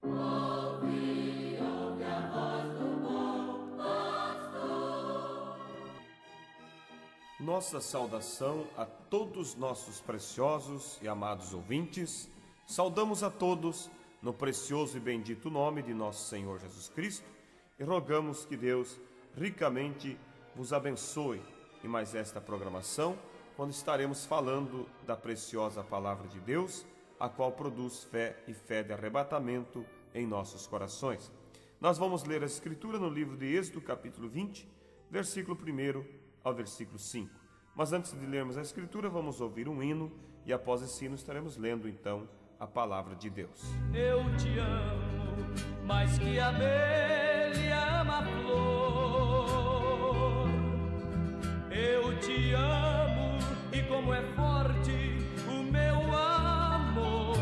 Ouve a voz do bom pastor. Nossa saudação a todos nossos preciosos e amados ouvintes. Saudamos a todos no precioso e bendito nome de nosso Senhor Jesus Cristo e rogamos que Deus ricamente vos abençoe em mais esta programação, quando estaremos falando da preciosa palavra de Deus, a qual produz fé e fé de arrebatamento em nossos corações. Nós vamos ler a Escritura no livro de Êxodo, capítulo 20, versículo 1 ao versículo 5. Mas antes de lermos a Escritura, vamos ouvir um hino e após esse hino estaremos lendo então a palavra de Deus. Eu te amo mais que a abelha ama a flor. Eu te amo e como é forte o meu amor.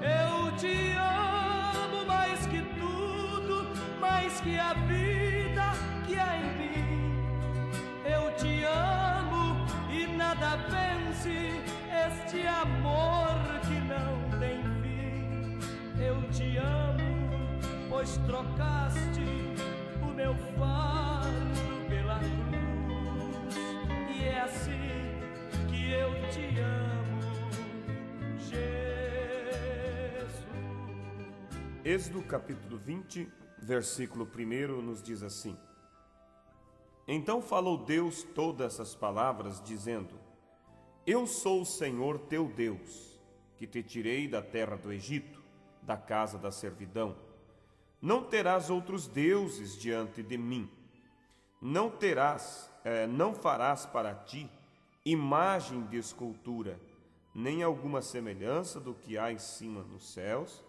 Eu te amo mais que tudo, mais que a vida que há em mim. Eu te amo e nada vence este amor que não tem fim. Eu te amo, pois trocaste o meu fardo pela cruz. E é assim que eu te amo, Jesus. Êxodo capítulo 20, versículo 1 nos diz assim: Então falou Deus todas essas palavras, dizendo: Eu sou o Senhor teu Deus, que te tirei da terra do Egito, da casa da servidão. Não terás outros deuses diante de mim. Não farás para ti imagem de escultura, nem alguma semelhança do que há em cima nos céus,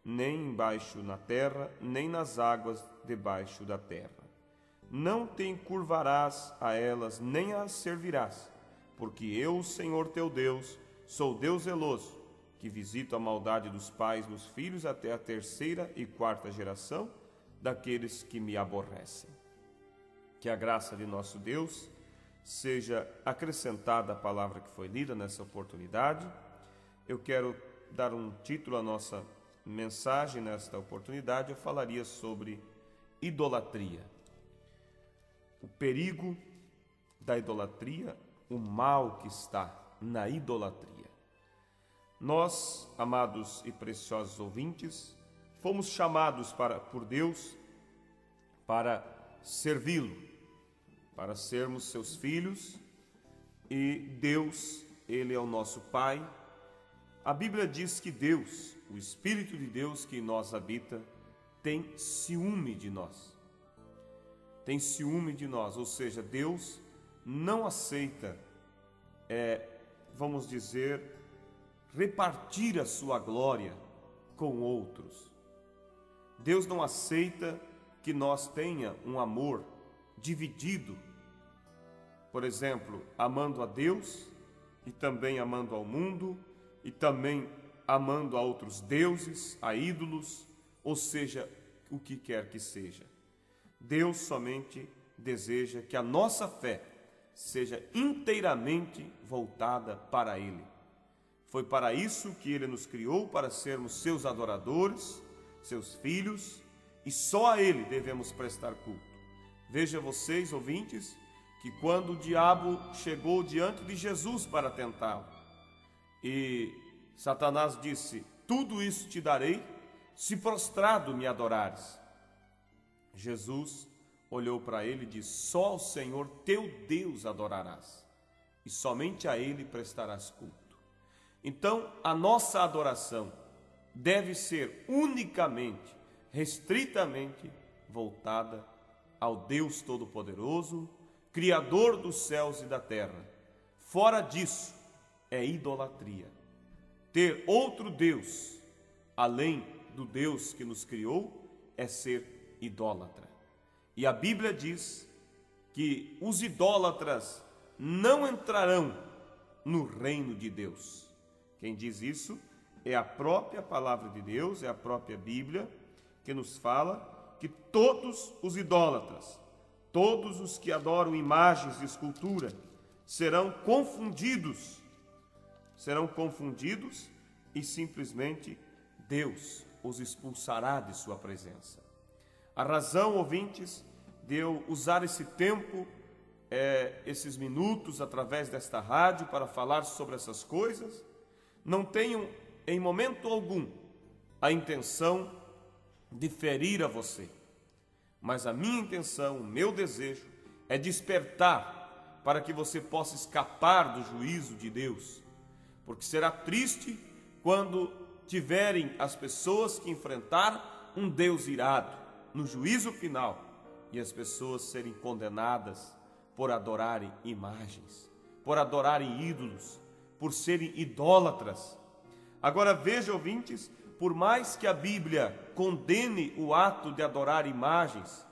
nem embaixo na terra, nem nas águas debaixo da terra. Não te encurvarás a elas, nem as servirás, porque eu, o Senhor teu Deus, sou Deus zeloso, que visito a maldade dos pais nos filhos até a 3ª e 4ª geração daqueles que me aborrecem. Que a graça de nosso Deus seja acrescentada à palavra que foi lida nessa oportunidade. Eu quero dar um título à nossa mensagem nesta oportunidade. Eu falaria sobre idolatria. O perigo da idolatria, o mal que está na idolatria. Nós, amados e preciosos ouvintes, fomos chamados por Deus para servi-lo, para sermos seus filhos, e Deus, Ele é o nosso Pai. A Bíblia diz que Deus, o Espírito de Deus que em nós habita, tem ciúme de nós. Tem ciúme de nós, ou seja, Deus não aceita, vamos dizer, repartir a sua glória com outros. Deus não aceita que nós tenha um amor dividido, por exemplo, amando a Deus e também amando ao mundo e também amando a outros deuses, a ídolos, ou seja, o que quer que seja. Deus somente deseja que a nossa fé seja inteiramente voltada para Ele. Foi para isso que Ele nos criou, para sermos seus adoradores, seus filhos, e só a Ele devemos prestar culto. Veja vocês, ouvintes, que quando o diabo chegou diante de Jesus para tentá-lo, e Satanás disse: tudo isso te darei, se prostrado me adorares. Jesus olhou para ele e disse: só ao Senhor teu Deus adorarás, e somente a Ele prestarás culto. Então, a nossa adoração deve ser unicamente, restritamente voltada ao Deus Todo-Poderoso, Criador dos céus e da terra. Fora disso, é idolatria. Ter outro Deus, além do Deus que nos criou, é ser idólatra. E a Bíblia diz que os idólatras não entrarão no reino de Deus. Quem diz isso é a própria palavra de Deus, é a própria Bíblia, que nos fala que todos os idólatras, todos os que adoram imagens de escultura, serão confundidos e simplesmente Deus os expulsará de sua presença. A razão, ouvintes, de eu usar esse tempo, esses minutos através desta rádio para falar sobre essas coisas, não tenho em momento algum a intenção de ferir a você, mas a minha intenção, o meu desejo é despertar para que você possa escapar do juízo de Deus, porque será triste quando tiverem as pessoas que enfrentar um Deus irado no juízo final e as pessoas serem condenadas por adorarem imagens, por adorarem ídolos, por serem idólatras. Agora veja, ouvintes, por mais que a Bíblia condene o ato de adorar imagens,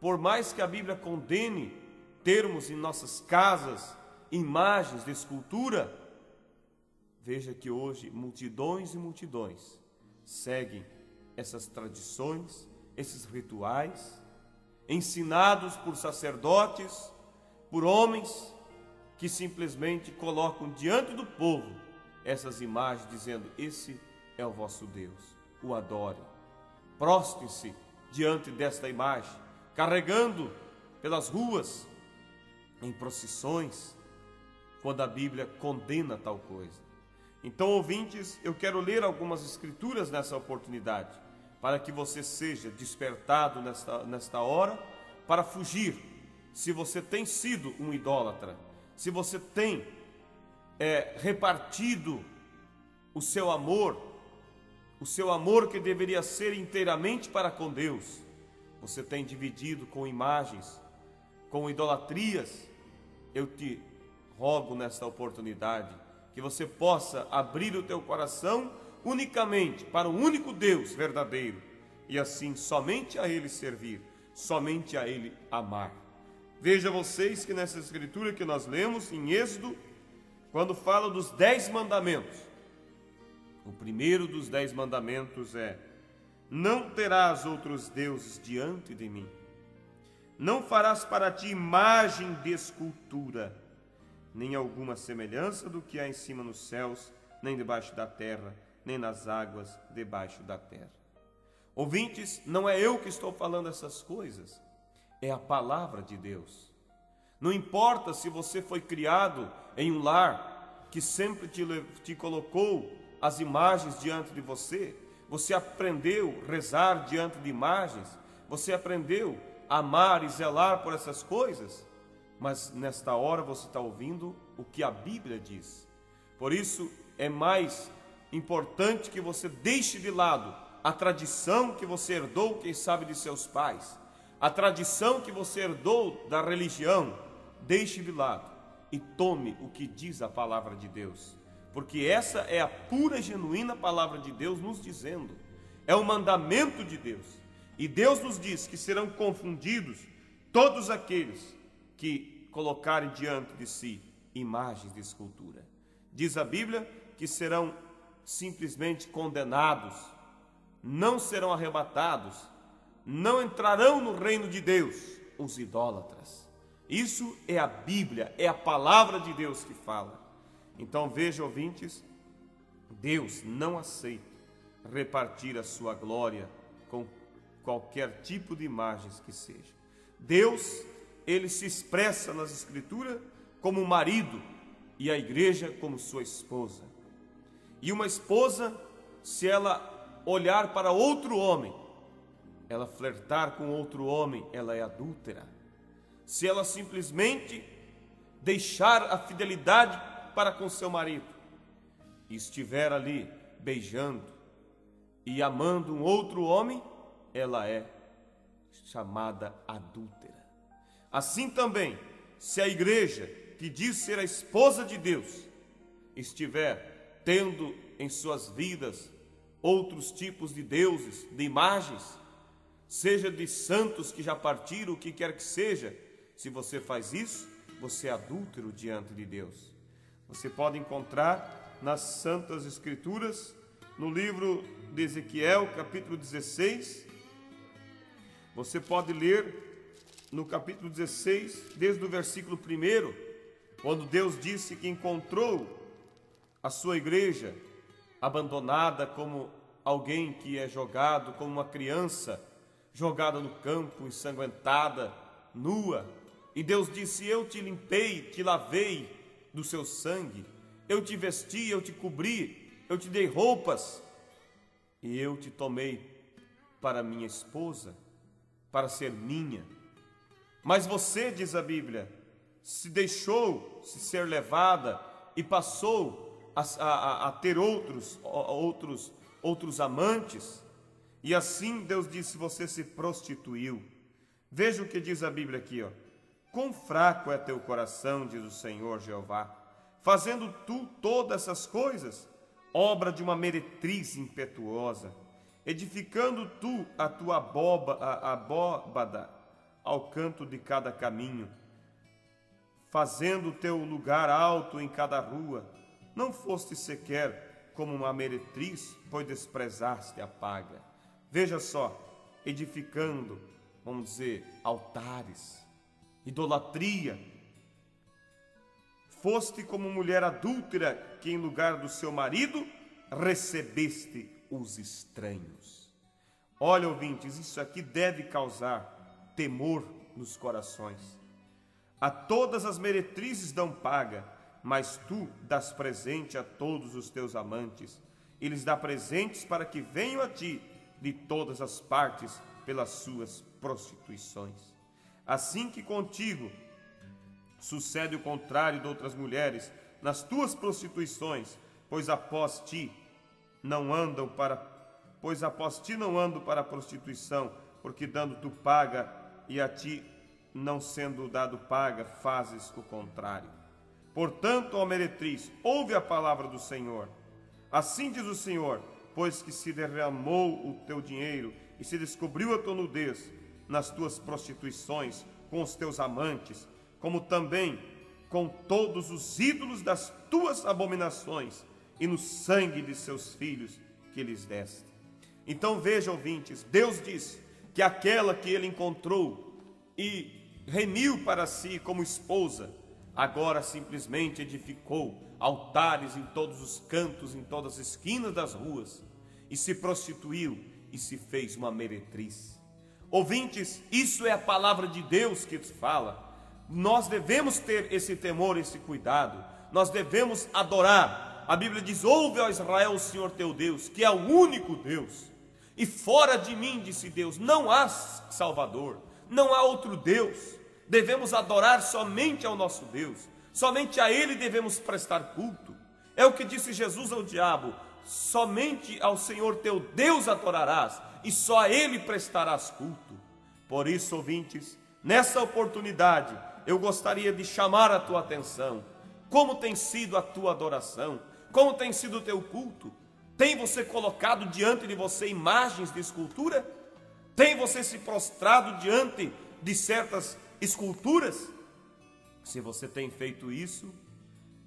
por mais que a Bíblia condene termos em nossas casas imagens de escultura, veja que hoje multidões e multidões seguem essas tradições, esses rituais, ensinados por sacerdotes, por homens que simplesmente colocam diante do povo essas imagens, dizendo: esse é o vosso Deus, o adorem, prostrem-se diante desta imagem, carregando pelas ruas, em procissões, quando a Bíblia condena tal coisa. Então, ouvintes, eu quero ler algumas escrituras nessa oportunidade, para que você seja despertado nesta hora, para fugir, se você tem sido um idólatra, se você tem repartido o seu amor que deveria ser inteiramente para com Deus, você tem dividido com imagens, com idolatrias. Eu te rogo nesta oportunidade que você possa abrir o teu coração unicamente para o único Deus verdadeiro e assim somente a Ele servir, somente a Ele amar. Veja vocês que nessa escritura que nós lemos em Êxodo, quando fala dos 10 mandamentos, o primeiro dos 10 mandamentos é: não terás outros deuses diante de mim, não farás para ti imagem de escultura, nem alguma semelhança do que há em cima nos céus, nem debaixo da terra, nem nas águas debaixo da terra. Ouvintes, não é eu que estou falando essas coisas, é a palavra de Deus. Não importa se você foi criado em um lar que sempre te colocou as imagens diante de você, você aprendeu a rezar diante de imagens, você aprendeu a amar e zelar por essas coisas, mas nesta hora você está ouvindo o que a Bíblia diz. Por isso é mais importante que você deixe de lado a tradição que você herdou, quem sabe, de seus pais, a tradição que você herdou da religião, deixe de lado e tome o que diz a palavra de Deus, porque essa é a pura e genuína palavra de Deus nos dizendo, é o mandamento de Deus, e Deus nos diz que serão confundidos todos aqueles que colocarem diante de si imagens de escultura. Diz a Bíblia que serão simplesmente condenados, não serão arrebatados, não entrarão no reino de Deus os idólatras. Isso é a Bíblia, é a palavra de Deus que fala. Então veja, ouvintes, Deus não aceita repartir a sua glória com qualquer tipo de imagens que seja. Deus, Ele se expressa nas Escrituras como marido e a igreja como sua esposa. E uma esposa, se ela olhar para outro homem, ela flertar com outro homem, ela é adúltera. Se ela simplesmente deixar a fidelidade para com seu marido e estiver ali beijando e amando um outro homem, ela é chamada adúltera. Assim também, se a igreja, que diz ser a esposa de Deus, estiver tendo em suas vidas outros tipos de deuses, de imagens, seja de santos que já partiram, o que quer que seja, se você faz isso, você é adúltero diante de Deus. Você pode encontrar nas Santas Escrituras, no livro de Ezequiel, capítulo 16, você pode ler no capítulo 16, desde o versículo 1, quando Deus disse que encontrou a sua igreja abandonada como alguém que é jogado como uma criança, jogada no campo, ensanguentada, nua. E Deus disse: eu te limpei, te lavei do seu sangue, eu te vesti, eu te cobri, eu te dei roupas, e eu te tomei para minha esposa, para ser minha. Mas você, diz a Bíblia, se deixou se ser levada e passou a ter outros amantes, e assim Deus disse: você se prostituiu. Veja o que diz a Bíblia aqui, ó. Quão fraco é teu coração, diz o Senhor Jeová, fazendo tu todas essas coisas, obra de uma meretriz impetuosa, edificando tu a tua abóbada ao canto de cada caminho, fazendo o teu lugar alto em cada rua. Não foste sequer como uma meretriz, pois desprezaste a paga. Veja só, edificando, vamos dizer, altares, idolatria. Foste como mulher adúltera, que em lugar do seu marido recebeste os estranhos. Olha, ouvintes, isso aqui deve causar temor nos corações. A todas as meretrizes dão paga, mas tu dás presente a todos os teus amantes, e lhes dá presentes para que venham a ti de todas as partes pelas suas prostituições. Assim que contigo sucede o contrário de outras mulheres nas tuas prostituições, pois após ti não andam para a prostituição, porque dando tu paga, e a ti não sendo dado paga, fazes o contrário. Portanto, ó meretriz, ouve a palavra do Senhor. Assim diz o Senhor: pois que se derramou o teu dinheiro e se descobriu a tua nudez nas tuas prostituições com os teus amantes, como também com todos os ídolos das tuas abominações e no sangue de seus filhos que lhes deste. Então veja, ouvintes, Deus diz que aquela que ele encontrou e remiu para si como esposa, agora simplesmente edificou altares em todos os cantos, em todas as esquinas das ruas, e se prostituiu e se fez uma meretriz. Ouvintes, isso é a palavra de Deus que fala. Nós devemos ter esse temor, esse cuidado. Nós devemos adorar. A Bíblia diz: ouve, ó Israel, o Senhor teu Deus, que é o único Deus. E fora de mim, disse Deus, não há Salvador, não há outro Deus. Devemos adorar somente ao nosso Deus. Somente a Ele devemos prestar culto. É o que disse Jesus ao diabo: somente ao Senhor teu Deus adorarás, e só a Ele prestarás culto. Por isso, ouvintes, nessa oportunidade, eu gostaria de chamar a tua atenção. Como tem sido a tua adoração? Como tem sido o teu culto? Tem você colocado diante de você imagens de escultura? Tem você se prostrado diante de certas esculturas? Se você tem feito isso,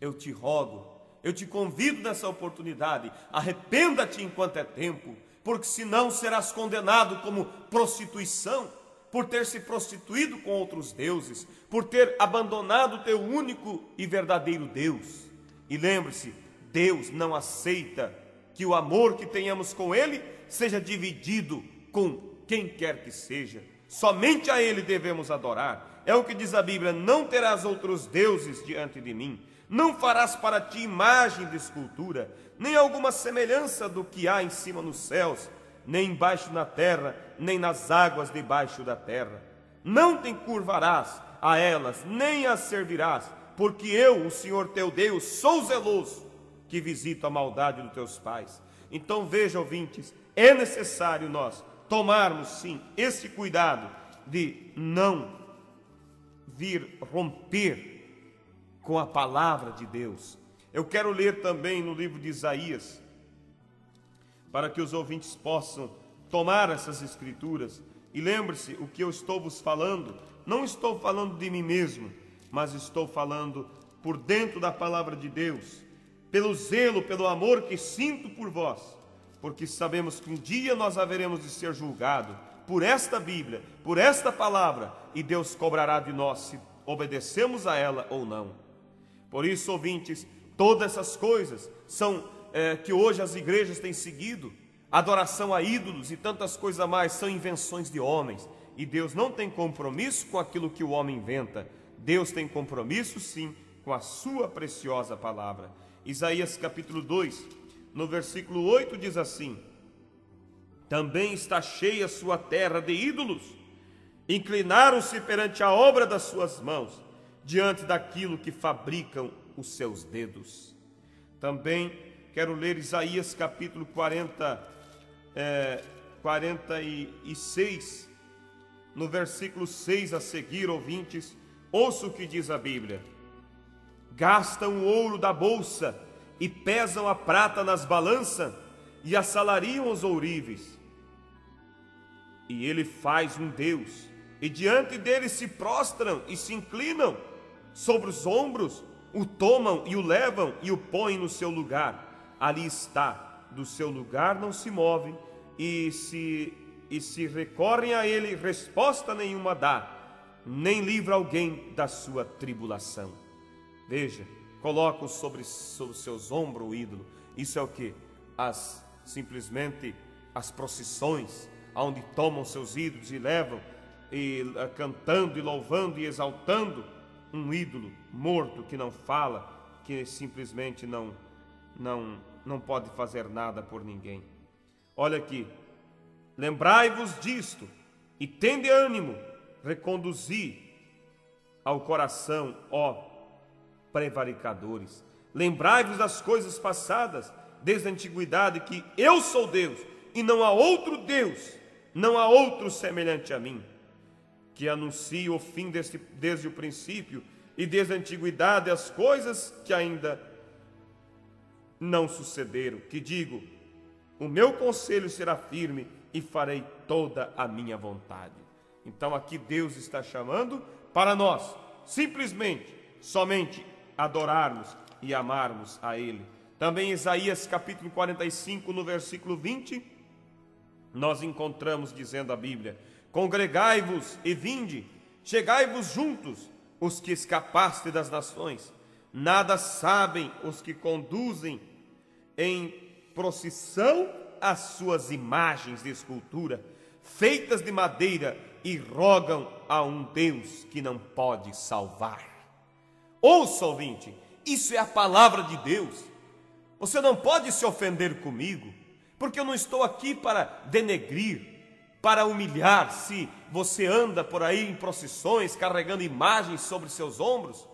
eu te rogo, eu te convido nessa oportunidade, arrependa-te enquanto é tempo, porque senão serás condenado como prostituição, por ter se prostituído com outros deuses, por ter abandonado o teu único e verdadeiro Deus. E lembre-se, Deus não aceita que o amor que tenhamos com Ele seja dividido com quem quer que seja. Somente a Ele devemos adorar. É o que diz a Bíblia: não terás outros deuses diante de mim, não farás para ti imagem de escultura, nem alguma semelhança do que há em cima nos céus, nem embaixo na terra, nem nas águas debaixo da terra. Não te encurvarás a elas, nem as servirás, porque eu, o Senhor teu Deus, sou zeloso, que visito a maldade dos teus pais. Então veja, ouvintes, é necessário nós tomarmos sim esse cuidado de não vir romper com a palavra de Deus. Eu quero ler também no livro de Isaías, para que os ouvintes possam tomar essas escrituras. E lembre-se, o que eu estou vos falando, não estou falando de mim mesmo, mas estou falando por dentro da palavra de Deus, pelo zelo, pelo amor que sinto por vós, porque sabemos que um dia nós haveremos de ser julgados por esta Bíblia, por esta palavra, e Deus cobrará de nós se obedecemos a ela ou não. Por isso, ouvintes, todas essas coisas são que hoje as igrejas têm seguido, adoração a ídolos e tantas coisas mais são invenções de homens. E Deus não tem compromisso com aquilo que o homem inventa. Deus tem compromisso, sim, com a sua preciosa palavra. Isaías capítulo 2, no versículo 8 diz assim: também está cheia sua terra de ídolos, inclinaram-se perante a obra das suas mãos, diante daquilo que fabricam os seus dedos. Também quero ler Isaías capítulo 46, no versículo 6 a seguir, ouvintes, ouça o que diz a Bíblia: gastam o ouro da bolsa e pesam a prata nas balanças e assalariam os ourives. E ele faz um Deus, e diante dele se prostram e se inclinam sobre os ombros, o tomam e o levam e o põem no seu lugar. Ali está, do seu lugar não se move, e se recorrem a ele, resposta nenhuma dá, nem livra alguém da sua tribulação. Veja, colocam sobre os seus ombros o ídolo. Isso é o que? Simplesmente as procissões, onde tomam seus ídolos e levam, cantando e louvando e exaltando um ídolo morto que não fala, que simplesmente não pode fazer nada por ninguém. Olha aqui: lembrai-vos disto e tende ânimo, reconduzi ao coração, ó prevaricadores. Lembrai-vos das coisas passadas, desde a antiguidade, que eu sou Deus, e não há outro Deus, não há outro semelhante a mim, que anuncio o fim desde o princípio, e desde a antiguidade as coisas que ainda não sucederam, que digo, o meu conselho será firme e farei toda a minha vontade. Então aqui Deus está chamando para nós, simplesmente, somente adorarmos e amarmos a Ele. Também Isaías capítulo 45, no versículo 20, nós encontramos dizendo a Bíblia: congregai-vos e vinde, chegai-vos juntos, os que escapaste das nações. Nada sabem os que conduzem em procissão as suas imagens de escultura, feitas de madeira, e rogam a um Deus que não pode salvar. Ouça, ouvinte, isso é a palavra de Deus. Você não pode se ofender comigo, porque eu não estou aqui para denegrir, para humilhar. Se você anda por aí em procissões, carregando imagens sobre seus ombros,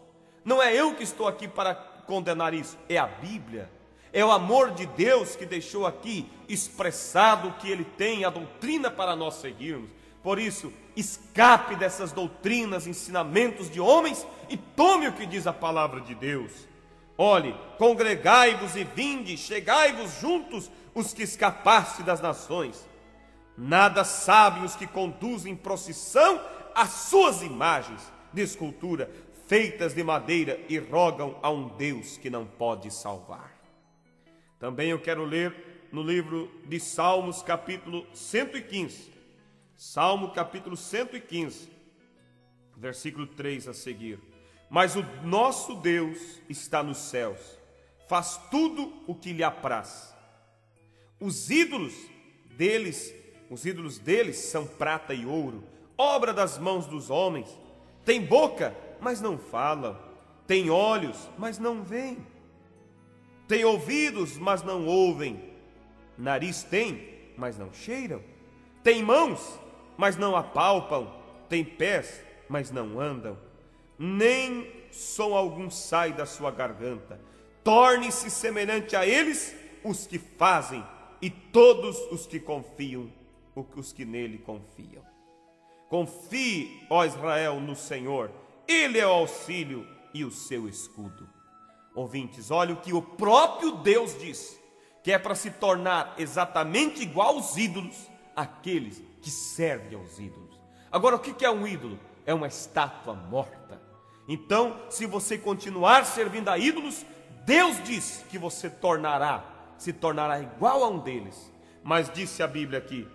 não é eu que estou aqui para condenar isso, é a Bíblia. É o amor de Deus que deixou aqui expressado o que Ele tem, a doutrina para nós seguirmos. Por isso, escape dessas doutrinas, ensinamentos de homens e tome o que diz a palavra de Deus. Olhe, congregai-vos e vinde, chegai-vos juntos, os que escapaste das nações. Nada sabem os que conduzem procissão as suas imagens de escultura, feitas de madeira, e rogam a um Deus que não pode salvar. Também eu quero ler no livro de Salmos, capítulo 115. Salmo capítulo 115, versículo 3 a seguir. Mas o nosso Deus está nos céus, faz tudo o que lhe apraz. Os ídolos deles são prata e ouro, obra das mãos dos homens. Tem boca, mas não falam. Tem olhos, mas não veem. Tem ouvidos, mas não ouvem. Nariz tem, mas não cheiram. Tem mãos, mas não apalpam. Tem pés, mas não andam. Nem som algum sai da sua garganta. Torne-se semelhante a eles os que fazem, e todos os que confiam, os que nele confiam. Confie, ó Israel, no Senhor. Ele é o auxílio e o seu escudo. Ouvintes, olha o que o próprio Deus diz, que é para se tornar exatamente igual aos ídolos, aqueles que servem aos ídolos. Agora, o que é um ídolo? É uma estátua morta. Então, se você continuar servindo a ídolos, Deus diz que você se tornará igual a um deles. Mas disse a Bíblia aqui: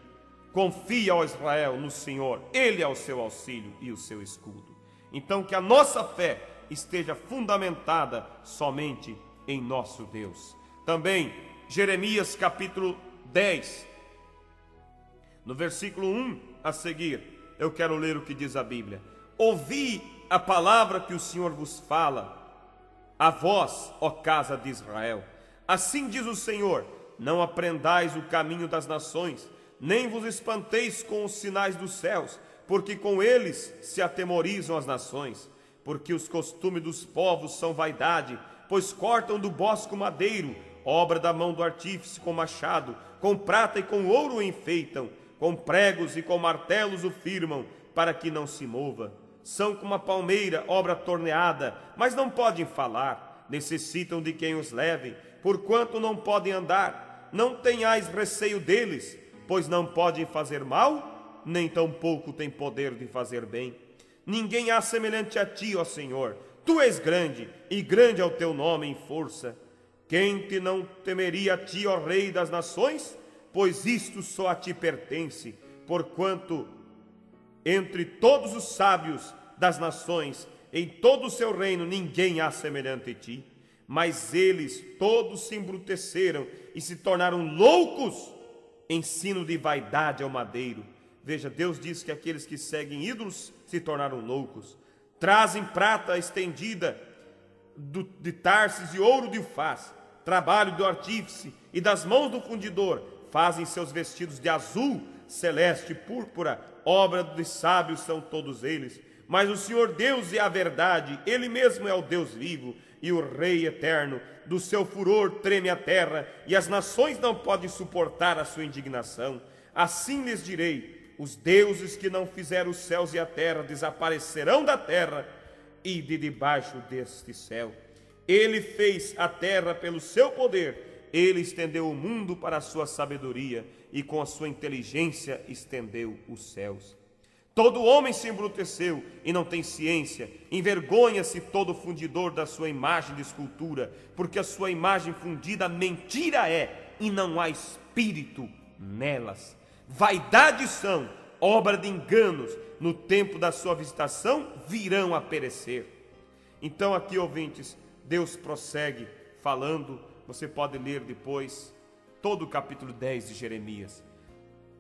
confia, ó Israel, no Senhor, Ele é o seu auxílio e o seu escudo. Então, que a nossa fé esteja fundamentada somente em nosso Deus. Também, Jeremias capítulo 10, no versículo 1 a seguir, eu quero ler o que diz a Bíblia. Ouvi a palavra que o Senhor vos fala, a vós, ó casa de Israel. Assim diz o Senhor: não aprendais o caminho das nações, nem vos espanteis com os sinais dos céus, porque com eles se atemorizam as nações. Porque os costumes dos povos são vaidade, pois cortam do bosque o madeiro, obra da mão do artífice com machado, com prata e com ouro o enfeitam, com pregos e com martelos o firmam, para que não se mova. São como a palmeira, obra torneada, mas não podem falar, necessitam de quem os leve, porquanto não podem andar. Não tenhais receio deles, pois não podem fazer mal, nem tampouco têm poder de fazer bem. Ninguém há semelhante a ti, ó Senhor. Tu és grande, e grande é o teu nome em força. Quem te não temeria a ti, ó Rei das nações? Pois isto só a ti pertence, porquanto entre todos os sábios das nações, em todo o seu reino, ninguém há semelhante a ti. Mas eles todos se embruteceram e se tornaram loucos. Ensino de vaidade ao madeiro. Veja, Deus diz que aqueles que seguem ídolos se tornaram loucos. Trazem prata estendida de Tarsis e ouro de Ufaz, trabalho do artífice e das mãos do fundidor. Fazem seus vestidos de azul, celeste e púrpura, obra dos sábios são todos eles. Mas o Senhor Deus é a verdade, Ele mesmo é o Deus vivo e o Rei eterno. Do seu furor treme a terra, e as nações não podem suportar a sua indignação. Assim lhes direi: os deuses que não fizeram os céus e a terra desaparecerão da terra e de debaixo deste céu. Ele fez a terra pelo seu poder, ele estendeu o mundo para a sua sabedoria, e com a sua inteligência estendeu os céus. Todo homem se embruteceu e não tem ciência, envergonha-se todo fundidor da sua imagem de escultura, porque a sua imagem fundida mentira é, e não há espírito nelas. Vaidades são, obra de enganos, no tempo da sua visitação virão a perecer. Então aqui, ouvintes, Deus prossegue falando, você pode ler depois, todo o capítulo 10 de Jeremias.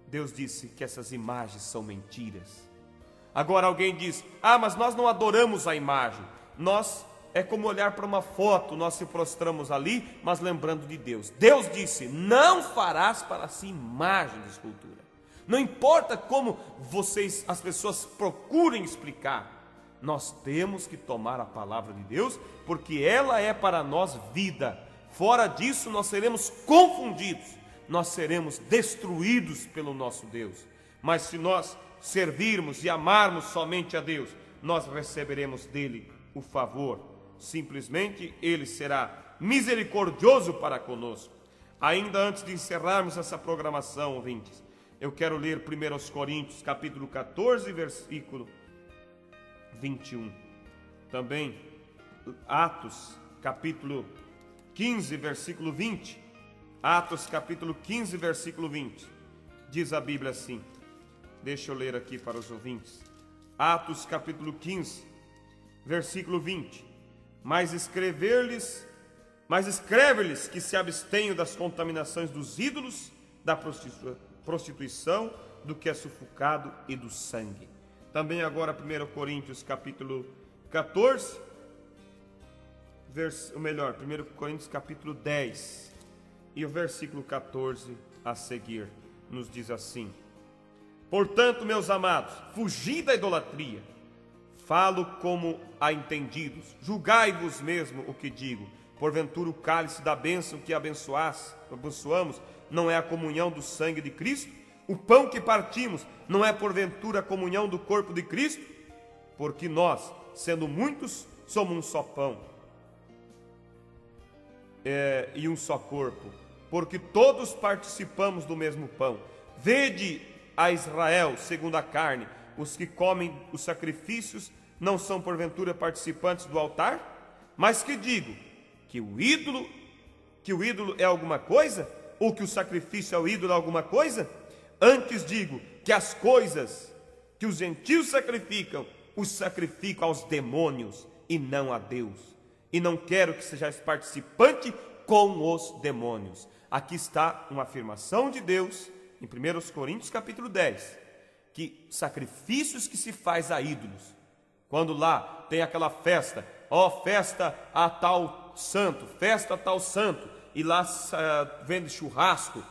Deus disse que essas imagens são mentiras. Agora alguém diz: mas nós não adoramos a imagem. Nós, é como olhar para uma foto, nós se prostramos ali, mas lembrando de Deus. Deus disse: não farás para si imagem de escultura. Não importa como as pessoas procurem explicar, nós temos que tomar a palavra de Deus, porque ela é para nós vida. Fora disso nós seremos confundidos, nós seremos destruídos pelo nosso Deus. Mas se nós servirmos e amarmos somente a Deus, nós receberemos dele o favor. Simplesmente ele será misericordioso para conosco. Ainda antes de encerrarmos essa programação, ouvintes, eu quero ler 1 Coríntios capítulo 14, versículo 21. Também Atos capítulo 15, versículo 20. Atos capítulo 15, versículo 20. Diz a Bíblia assim. Deixa eu ler aqui para os ouvintes. Atos capítulo 15, versículo 20. Mas escreve-lhes que se abstenham das contaminações dos ídolos, da prostituição, do que é sufocado e do sangue. Também agora 1 Coríntios capítulo 14, 1 Coríntios capítulo 10, e o versículo 14 a seguir, nos diz assim: portanto, meus amados, fugi da idolatria. Falo como a entendidos, julgai-vos mesmo o que digo. Porventura o cálice da bênção que abençoamos não é a comunhão do sangue de Cristo? O pão que partimos não é porventura a comunhão do corpo de Cristo? Porque nós, sendo muitos, somos um só pão e um só corpo, porque todos participamos do mesmo pão. Vede a Israel segundo a carne, os que comem os sacrifícios não são porventura participantes do altar? Mas que digo? Que o ídolo é alguma coisa? Ou que o sacrifício ao ídolo é alguma coisa? Antes digo que as coisas que os gentios sacrificam, os sacrificam aos demônios e não a Deus. E não quero que sejais participante com os demônios. Aqui está uma afirmação de Deus, em 1 Coríntios capítulo 10, que sacrifícios que se faz a ídolos, quando lá tem aquela festa, festa a tal santo, festa a tal santo, e lá vende churrasco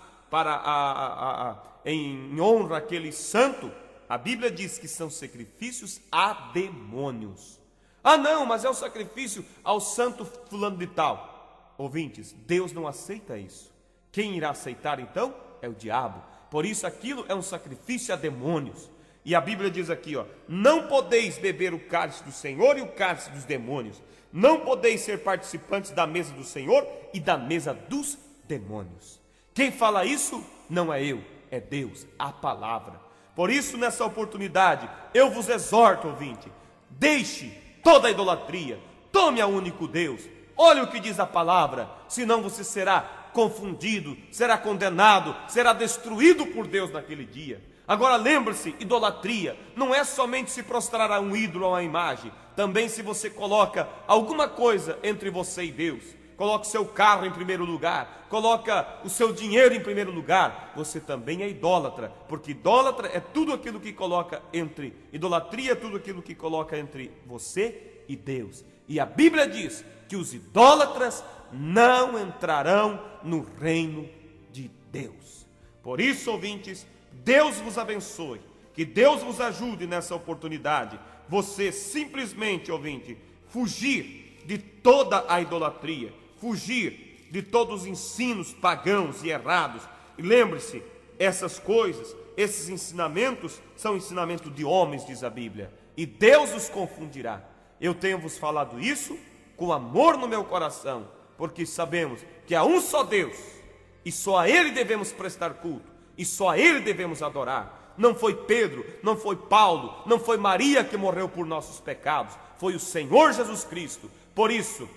em honra àquele santo, a Bíblia diz que são sacrifícios a demônios. Ah não, mas é o sacrifício ao santo fulano de tal. Ouvintes, Deus não aceita isso. Quem irá aceitar então? É o diabo. Por isso aquilo é um sacrifício a demônios. E a Bíblia diz aqui, não podeis beber o cálice do Senhor e o cálice dos demônios. Não podeis ser participantes da mesa do Senhor e da mesa dos demônios. Quem fala isso não é eu, é Deus, a palavra. Por isso, nessa oportunidade, eu vos exorto, ouvinte, deixe toda a idolatria, tome a único Deus. Olha o que diz a palavra, senão você será confundido, será condenado, será destruído por Deus naquele dia. Agora lembre-se, idolatria não é somente se prostrar a um ídolo ou a uma imagem, também se você coloca alguma coisa entre você e Deus, coloca o seu carro em primeiro lugar, coloca o seu dinheiro em primeiro lugar, você também é idólatra, porque idólatra é tudo aquilo que coloca idolatria é tudo aquilo que coloca entre você e Deus. E a Bíblia diz que os idólatras não entrarão no reino de Deus. Por isso, ouvintes, Deus vos abençoe, que Deus vos ajude nessa oportunidade, você simplesmente, ouvinte, fugir de toda a idolatria, fugir de todos os ensinos pagãos e errados. E lembre-se, essas coisas, esses ensinamentos são ensinamentos de homens, diz a Bíblia, e Deus os confundirá. Eu tenho vos falado isso com amor no meu coração, porque sabemos que há um só Deus, e só a Ele devemos prestar culto, e só a Ele devemos adorar. Não foi Pedro, não foi Paulo, não foi Maria que morreu por nossos pecados, foi o Senhor Jesus Cristo. Por isso,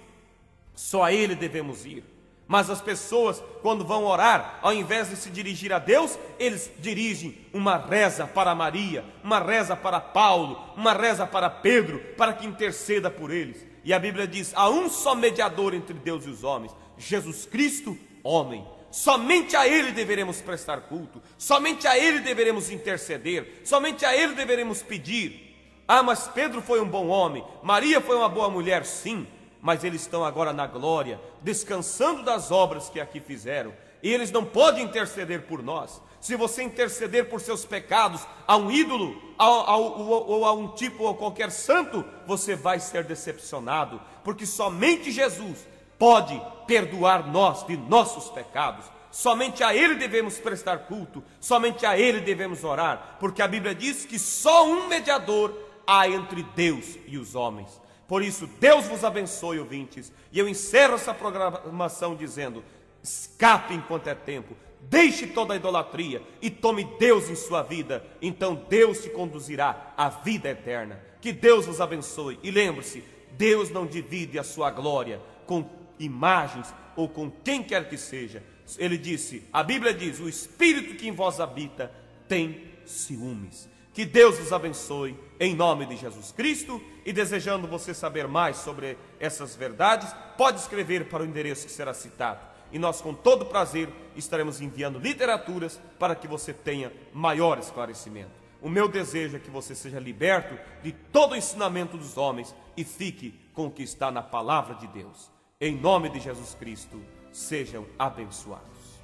só a Ele devemos ir. Mas as pessoas, quando vão orar, ao invés de se dirigir a Deus, eles dirigem uma reza para Maria, uma reza para Paulo, uma reza para Pedro, para que interceda por eles. E a Bíblia diz, há um só mediador entre Deus e os homens, Jesus Cristo, homem. Somente a Ele deveremos prestar culto, somente a Ele deveremos interceder, somente a Ele deveremos pedir. Ah, mas Pedro foi um bom homem, Maria foi uma boa mulher, sim, mas eles estão agora na glória, descansando das obras que aqui fizeram, e eles não podem interceder por nós. Se você interceder por seus pecados a um ídolo, ou a um tipo ou qualquer santo, você vai ser decepcionado, porque somente Jesus pode perdoar nós de nossos pecados. Somente a Ele devemos prestar culto, somente a Ele devemos orar, porque a Bíblia diz que só um mediador há entre Deus e os homens. Por isso, Deus vos abençoe, ouvintes, e eu encerro essa programação dizendo, escape enquanto é tempo, deixe toda a idolatria e tome Deus em sua vida, então Deus te conduzirá à vida eterna. Que Deus vos abençoe, e lembre-se, Deus não divide a sua glória com imagens ou com quem quer que seja. Ele disse, a Bíblia diz, o Espírito que em vós habita tem ciúmes. Que Deus vos abençoe em nome de Jesus Cristo, e desejando você saber mais sobre essas verdades, pode escrever para o endereço que será citado, e nós com todo prazer estaremos enviando literaturas para que você tenha maior esclarecimento. O meu desejo é que você seja liberto de todo o ensinamento dos homens e fique com o que está na palavra de Deus. Em nome de Jesus Cristo, sejam abençoados.